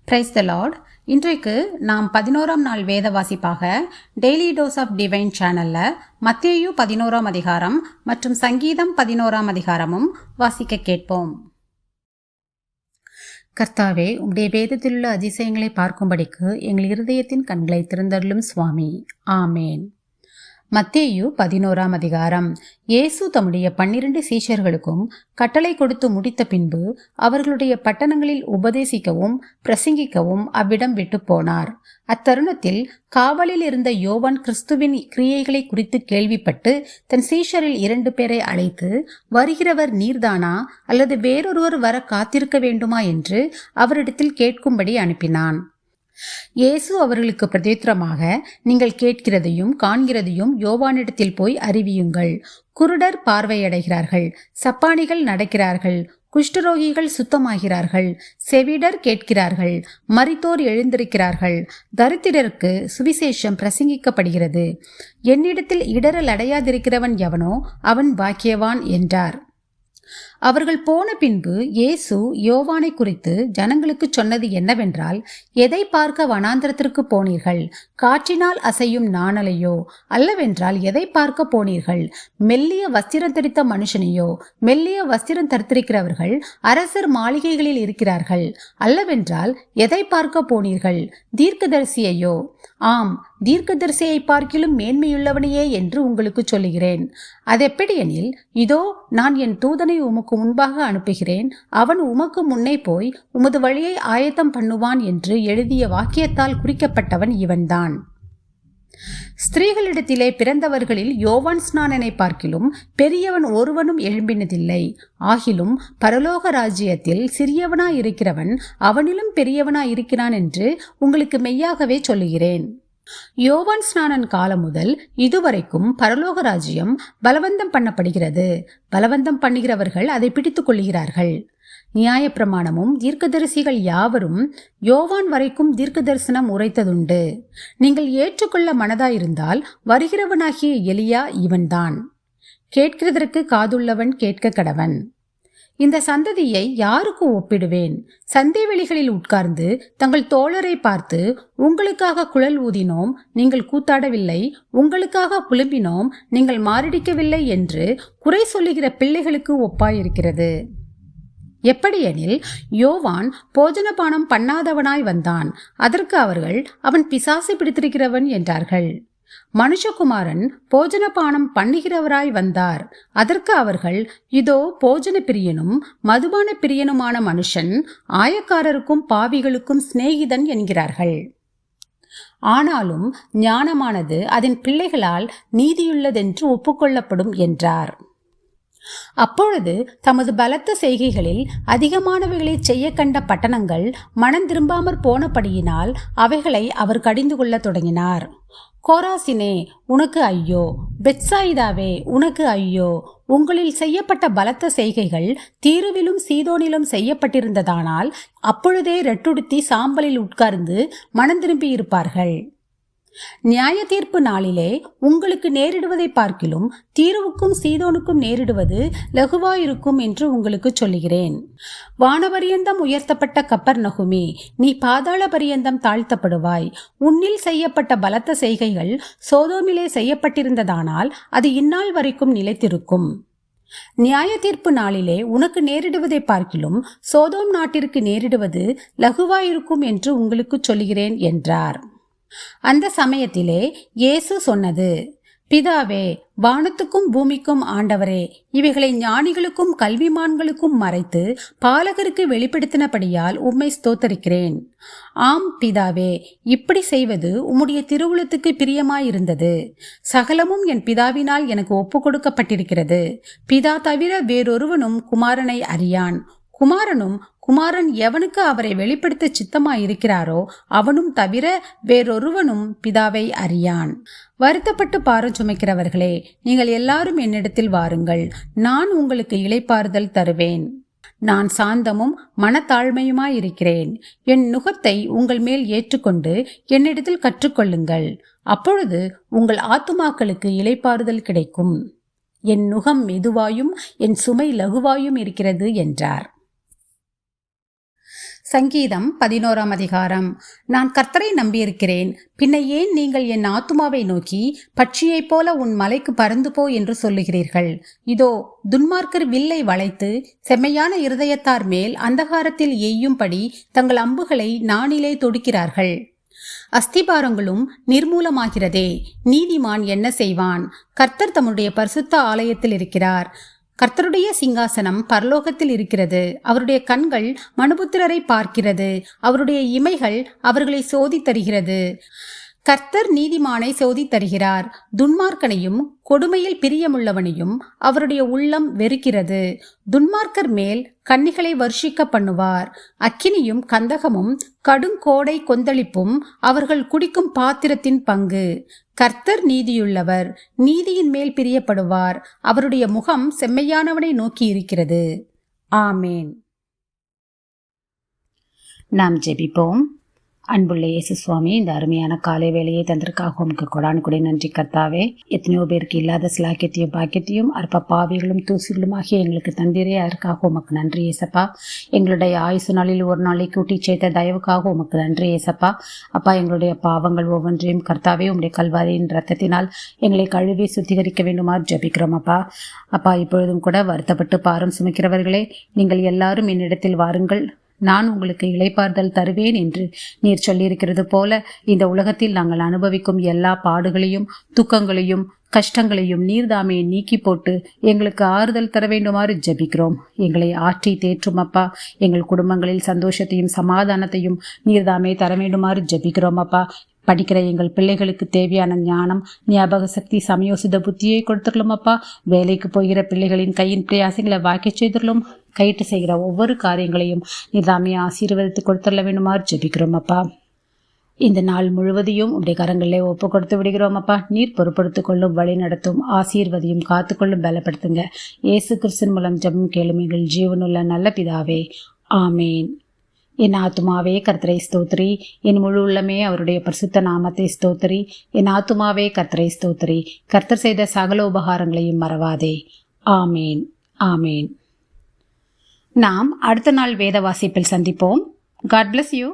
Praise the Lord. இன்றைக்கு நாம் 11ஆம் நாள் வேத வாசிப்பாக டெய்லி டோஸ் ஆஃப் டிவைன் சேனலில் மத்தேயு 11ஆம் அதிகாரம் மற்றும் சங்கீதம் 11ஆம் அதிகாரமும் வாசிக்க கேட்போம். கர்த்தாவே, உம்முடைய வேதத்திலுள்ள அதிசயங்களை பார்க்கும்படிக்கு எங்கள் இருதயத்தின் கண்களை திறந்தருளும் சுவாமி. ஆமேன். மத்தேயு 11ஆம் அதிகாரம். இயேசு தம்முடைய 12 சீஷர்களுக்கும் கட்டளை கொடுத்து முடித்த பின்பு அவர்களுடைய பட்டணங்களில் உபதேசிக்கவும் பிரசங்கிக்கவும் அவ்விடம் விட்டு போனார். அத்தருணத்தில் காவலில் இருந்த யோவான் கிறிஸ்துவின் கிரியைகளை குறித்து கேள்விப்பட்டு தன் சீஷரில் 2 பேரை அழைத்து, வருகிறவர் நீர்தானா அல்லது வேறொருவர் வர காத்திருக்க வேண்டுமா என்று அவரிடத்தில் கேட்கும்படி அனுப்பினான். இயேசு அவர்களுக்கு பிரதியுத்தரமாக, நீங்கள் கேட்கிறதையும் காண்கிறதையும் யோவானிடத்தில் போய் அறிவியுங்கள். குருடர் பார்வையடைகிறார்கள், சப்பானிகள் நடக்கிறார்கள், குஷ்டரோகிகள் சுத்தமாகிறார்கள், செவிடர் கேட்கிறார்கள், மரித்தோர் எழுந்திருக்கிறார்கள், தரித்திரருக்கு சுவிசேஷம் பிரசங்கிக்கப்படுகிறது. என்னிடத்தில் இடரல் அடையாதிருக்கிறவன் எவனோ அவன் பாக்கியவான் என்றார். அவர்கள் போன பின்பு இயேசு யோவானை குறித்து ஜனங்களுக்கு சொன்னது என்னவென்றால், எதை பார்க்க வனாந்திரத்திற்கு போனீர்கள்? காற்றினால் அசையும் நாணலையோ? அல்லவென்றால் எதை பார்க்க போனீர்கள்? மெல்லிய வஸ்திரம் தரித்த மனுஷனையோ? மெல்லிய வஸ்திரம் தரித்திருக்கிறவர்கள் அரசர் மாளிகைகளில் இருக்கிறார்கள். அல்லவென்றால் எதை பார்க்க போனீர்கள்? தீர்க்கதரிசியையோ? ஆம், தீர்க்கதரிசியை பார்க்கிலும் மேன்மையுள்ளவனையே என்று உங்களுக்கு சொல்லுகிறேன். அதெப்படியெனில், இதோ நான் என் தூதனை உமக்கு முன்பாக அனுப்புகிறேன், அவன் உமக்கு முன்னே போய் உமது வழியை ஆயத்தம் பண்ணுவான் என்று எழுதிய வாக்கியத்தால் குறிக்கப்பட்டவன் இவன்தான். ஸ்திரீகளிடத்திலே பிறந்தவர்களில் யோவான் ஸ்நானனை பார்க்கிலும் பெரியவன் ஒருவனும் எழும்பினதில்லை. ஆகிலும் பரலோக ராஜ்யத்தில் சிறியவனாயிருக்கிறவன் அவனிலும் பெரியவனாயிருக்கிறான் என்று உங்களுக்கு மெய்யாகவே சொல்லுகிறேன். யோவான் ஸ்நானன் காலம் முதல் இதுவரைக்கும் பரலோக ராஜ்யம் பலவந்தம் பண்ணப்படுகிறது. பலவந்தம் பண்ணுகிறவர்கள் அதை பிடித்துக் கொள்கிறார்கள். நியாயப்பிரமாணமும் தீர்க்கதரிசிகள் யாவரும் யோவான் வரைக்கும் தீர்க்க தரிசனம் உரைத்ததுண்டு. நீங்கள் ஏற்றுக்கொள்ள மனதாயிருந்தால் வருகிறவனாகிய எலியா இவன்தான். கேட்கிறதற்கு காதுள்ளவன் கேட்க கடவன். இந்த சந்ததியை யாருக்கு ஒப்பிடுவேன்? சந்தை வெளிகளில் உட்கார்ந்து தங்கள் தோழரை பார்த்து, உங்களுக்காக குழல் ஊதினோம், நீங்கள் கூத்தாடவில்லை, உங்களுக்காக புலம்பினோம், நீங்கள் மாரடிக்கவில்லை என்று குறை சொல்லுகிற பிள்ளைகளுக்கு ஒப்பாயிருக்கிறது. எப்படியெனில், யோவான் போஜனபானம் பண்ணாதவனாய் வந்தான், அதற்கு அவர்கள் அவன் பிசாசு பிடித்திருக்கிறவன் என்றார்கள். மனுஷகுமாரன் போஜனபானம் பண்ணுகிறவராய் வந்தார், அதற்கு அவர்கள், இதோ போஜன பிரியனும் மதுபான பிரியனுமான மனுஷன் ஆயக்காரருக்கும் பாவிகளுக்கும் சிநேகிதன் என்கிறார்கள். ஆனாலும் ஞானமானது அதன் பிள்ளைகளால் நீதியுள்ளதென்று ஒப்புக்கொள்ளப்படும் என்றார். அப்பொழுது தமது பலத்த செய்கைகளில் அதிகமானவைகளை செய்ய கண்ட பட்டணங்கள் மனம் திரும்பாமற் போனபடியினால் அவைகளை அவர் கடிந்து கொள்ள தொடங்கினார். கோராசினே, உனக்கு ஐயோ! பெத்சாயிதாவே, உனக்கு ஐயோ! உங்களில் செய்யப்பட்ட பலத்த செய்கைகள் தீருவிலும் சீதோனிலும் செய்யப்பட்டிருந்ததானால் அப்பொழுதே ரெட்டுடுத்தி சாம்பலில் உட்கார்ந்து மனம் திரும்பி இருப்பார்கள். நியாய தீர்ப்பு நாளிலே உங்களுக்கு நேரிடுவதை பார்க்கிலும் தீருவுக்கும் சீதோனுக்கும் நேரிடுவது லகுவாயிருக்கும் என்று உங்களுக்கு சொல்லுகிறேன். வானபரியந்தம் உயர்த்தப்பட்ட கப்பர்நகுமே, நீ பாதாள பரியந்தம் தாழ்த்தப்படுவாய். உன்னில் செய்யப்பட்ட பலத்த செய்கைகள் சோதோமிலே செய்யப்பட்டிருந்ததானால் அது இந்நாள் வரைக்கும் நிலைத்திருக்கும். நியாய தீர்ப்பு நாளிலே உனக்கு நேரிடுவதை பார்க்கிலும் சோதோம் நாட்டிற்கு நேரிடுவது லகுவாயிருக்கும் என்று உங்களுக்கு சொல்லுகிறேன் என்றார். அந்த சமயத்திலே இயேசு சொன்னது, பிதாவே, வானத்துக்கும் பூமிக்கும் ஆண்டவரே, இவைகளை ஞானிகளுக்கும் கல்விமான்களுக்கும் மறைத்து பாலகருக்கு வெளிப்படுத்தினபடியால் உம்மை ஸ்தோத்தரிக்கிறேன். ஆம் பிதாவே, இப்படி செய்வது உம்முடைய திருவுளத்துக்கு பிரியமாயிருந்தது. சகலமும் என் பிதாவினால் எனக்கு ஒப்பு கொடுக்கப்பட்டிருக்கிறது. பிதா தவிர வேறொருவனும் குமாரனை அறியான். குமாரன் எவனுக்கு அவரை வெளிப்படுத்த சித்தமாயிருக்கிறாரோ அவனும் தவிர வேறொருவனும் பிதாவை அறியான். வருத்தப்பட்டு பாரம் சுமைக்கிறவர்களே, நீங்கள் எல்லாரும் என்னிடத்தில் வாருங்கள், நான் உங்களுக்கு இளைப்பாறுதல் தருவேன். நான் சாந்தமும் மனத்தாழ்மையுமாயிருக்கிறேன். என் நுகத்தை உங்கள் மேல் ஏற்றுக்கொண்டு என்னிடத்தில் கற்றுக்கொள்ளுங்கள். அப்பொழுது உங்கள் ஆத்துமாக்களுக்கு இளைப்பாறுதல் கிடைக்கும். என் நுகம் மெதுவாயும் என் சுமை லகுவாயும் இருக்கிறது என்றார். சங்கீதம் 11ஆம் அதிகாரம். நான் கர்த்தரை நம்பியிருக்கிறேன், பின்ன ஏன் நீங்கள் என் ஆத்துமாவை நோக்கி பட்சியைப் போல உன் மலைக்கு பறந்து போ என்று சொல்லுகிறீர்கள்? இதோ துன்மார்க்கர் வில்லை வளைத்து செம்மையான இருதயத்தார் மேல் அந்தகாரத்தில் எய்யும்படி தங்கள் அம்புகளை நாணிலே தொடுக்கிறார்கள். அஸ்திபாரங்களும் நிர்மூலமாகிறதே, நீதிமான் என்ன செய்வான்? கர்த்தர் தம்முடைய பரிசுத்த ஆலயத்தில் இருக்கிறார். கர்த்தருடைய சிங்காசனம் பரலோகத்தில் இருக்கிறது. அவருடைய கண்கள் மனுபுத்திரரை பார்க்கிறது. அவருடைய இமைகள் அவர்களை சோதித்தருகிறது. கர்த்தர் நீதிமானை சோதித்தருகிறார். துன்மார்க்கனையும் கொடுமையில் பிரியமுள்ளவனையும் அவருடைய உள்ளம் வெறுக்கிறது. துன்மார்க்கர் மேல் கன்னிகளை வர்ஷிக்க பண்ணுவார். அக்கினியும் கந்தகமும் கடுங்கோடை கொந்தளிப்பும் அவர்கள் குடிக்கும் பாத்திரத்தின் பங்கு. கர்த்தர் நீதியுள்ளவர், நீதியின் மேல் பிரியப்படுவார். அவருடைய முகம் செம்மையானவனை நோக்கி இருக்கிறது. ஆமேன். நாம் ஜெபிப்போம். அன்புள்ள இயேசு சுவாமி, இந்த அருமையான காலை வேலையை தந்திருக்காக உமக்கு கொடான் கொடை நன்றி கர்த்தாவே. எத்தனையோ பேருக்கு இல்லாத சிலாக்கியத்தையும் பாக்கியத்தையும் அற்ப பாவிகளும் தூசிகளுமாகிய எங்களுக்கு தந்திரே, அதற்காக உமக்கு நன்றி ஏசப்பா. எங்களுடைய ஆயுசு நாளில் ஒரு நாளை கூட்டி சேர்த்த தயவுக்காக உமக்கு நன்றி ஏசப்பா. அப்பா, எங்களுடைய பாவங்கள் ஒவ்வொன்றையும் கர்த்தாவே உம்முடைய கல்வாரியின் ரத்தத்தினால் எங்களை கழுவி சுத்திகரிக்க வேண்டுமாறு ஜபிக்கிறோம் அப்பா. அப்பா, இப்பொழுதும் கூட வருத்தப்பட்டு பாரம் சுமக்கிறவர்களே, நீங்கள் எல்லாரும் என்னிடத்தில் வாருங்கள், நான் உங்களுக்கு இளைப்பாறுதல் தருவேன் என்று நீர் சொல்லியிருக்கிறது போல இந்த உலகத்தில் நாங்கள் அனுபவிக்கும் எல்லா பாடுகளையும் துக்கங்களையும் கஷ்டங்களையும் நீர்தாமே நீக்கி போட்டு எங்களுக்கு ஆறுதல் தர வேண்டுமாறு ஜெபிக்கிறோம். எங்களை ஆற்றி தேற்றும் அப்பா. எங்கள் குடும்பங்களில் சந்தோஷத்தையும் சமாதானத்தையும் நீர்தாமே தர வேண்டுமாறு ஜெபிக்கிறோம் அப்பா. படிக்கிற எங்கள் பிள்ளைகளுக்கு தேவையான ஞானம், ஞாபக சக்தி, சமயோசித புத்தியை கொடுத்துடலும் அப்பா. வேலைக்கு போகிற பிள்ளைகளின் கையின் பிரயாசங்களை வாக்கி செய்துள்ளோம். கைட்டு செய்கிற ஒவ்வொரு காரியங்களையும் நீதாமே ஆசீர்வதித்து கொடுத்துள்ள வேண்டுமாறு ஜெபிக்கிறோம் அப்பா. இந்த நாள் முழுவதையும் உடைய கரங்களிலே ஒப்பு கொடுத்து விடுகிறோம் அப்பா. நீர் பொறுப்படுத்திக் கொள்ளும், வழி நடத்தும், ஆசீர்வதியும், காத்துக்கொள்ளும், பலப்படுத்துங்க. இயேசு கிறிஸ்துவின் மூலம் ஜெபம் கேளும் எங்கள் ஜீவனுள்ள நல்ல பிதாவே. ஆமேன். என் ஆத்துமாவே கர்த்தரை ஸ்தோத்திரி, என் முழு உள்ளமே அவருடைய பரிசுத்த நாமத்தை ஸ்தோத்திரி. என் ஆத்துமாவே கர்த்தரை ஸ்தோத்திரி, கர்த்தர் செய்த சகல உபகாரங்களையும் மறவாதே. ஆமேன். ஆமேன். நாம் அடுத்த நாள் வேத வாசிப்பில் சந்திப்போம். God bless you.